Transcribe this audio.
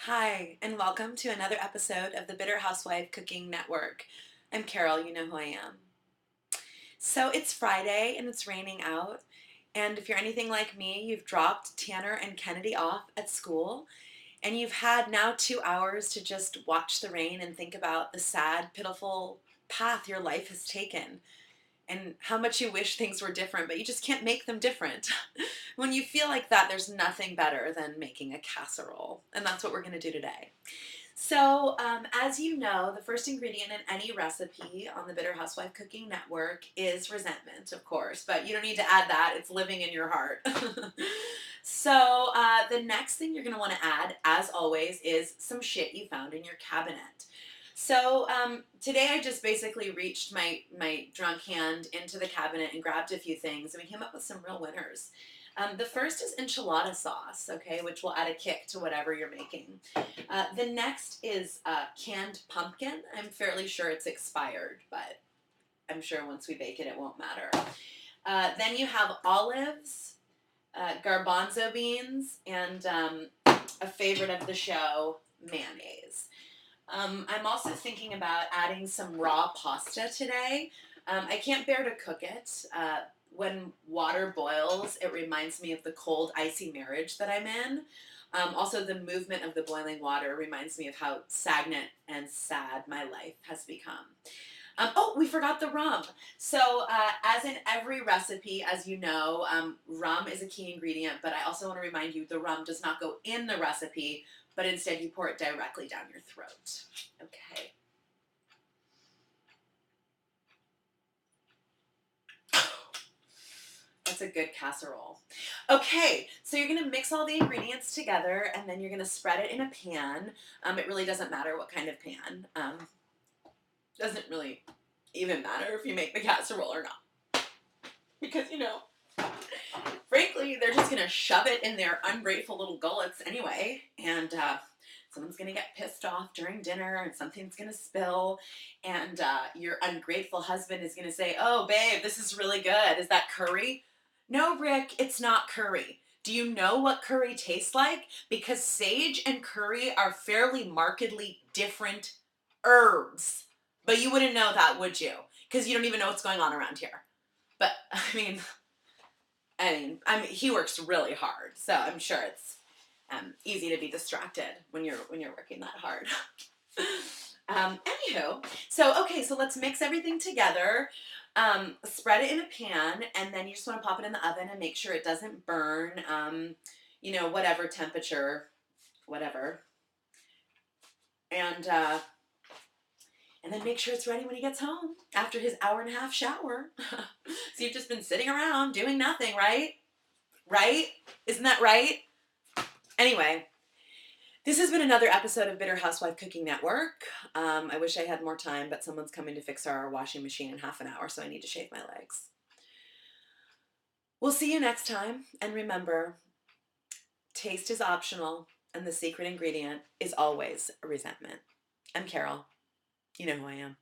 Hi, and welcome to another episode of the Bitter Housewife Cooking Network. I'm Carol, you know who I am. So it's Friday and it's raining out, and if you're anything like me, you've dropped Tanner and Kennedy off at school, and you've had now 2 hours to just watch the rain and think about the sad, pitiful path your life has taken and how much you wish things were different, but you just can't make them different. When you feel like that, there's nothing better than making a casserole, and that's what we're going to do today. So, as you know, the first ingredient in any recipe on the Bitter Housewife Cooking Network is resentment, of course, but you don't need to add that. It's living in your heart. So, the next thing you're going to want to add, as always, is some shit you found in your cabinet. So, today I just basically reached my drunk hand into the cabinet and grabbed a few things, and we came up with some real winners. The first is enchilada sauce, okay, which will add a kick to whatever you're making. The next is canned pumpkin. I'm fairly sure it's expired, but I'm sure once we bake it, it won't matter. Then you have olives, garbanzo beans, and a favorite of the show, mayonnaise. I'm also thinking about adding some raw pasta today. I can't bear to cook it. When water boils, it reminds me of the cold, icy marriage that I'm in. Also, the movement of the boiling water reminds me of how stagnant and sad my life has become. Oh, we forgot the rum. So, as in every recipe, as you know, rum is a key ingredient, but I also want to remind you the rum does not go in the recipe, but instead you pour it directly down your throat. Okay. That's a good casserole. Okay, so you're gonna mix all the ingredients together and then you're gonna spread it in a pan. It really doesn't matter what kind of pan. Doesn't really even matter if you make the casserole or not. Because, frankly, they're just gonna shove it in their ungrateful little gullets anyway. And someone's gonna get pissed off during dinner and something's gonna spill. And your ungrateful husband is gonna say, "Oh, babe, this is really good. Is that curry?" No, Rick, it's not curry. Do you know what curry tastes like? Because sage and curry are fairly markedly different herbs. But you wouldn't know that, would you? Because you don't even know what's going on around here. But I mean, he works really hard, so I'm sure it's easy to be distracted when you're working that hard. Anywho, so let's mix everything together. Spread it in a pan, and then you just want to pop it in the oven and make sure it doesn't burn. Whatever temperature, whatever, and and then make sure it's ready when he gets home after his hour and a half shower. So you've just been sitting around doing nothing, right? Right? Isn't that right? Anyway, this has been another episode of Bitter Housewife Cooking Network. I wish I had more time, but someone's coming to fix our washing machine in half an hour, so I need to shave my legs. We'll see you next time, and remember, taste is optional, and the secret ingredient is always resentment. I'm Carol. You know who I am.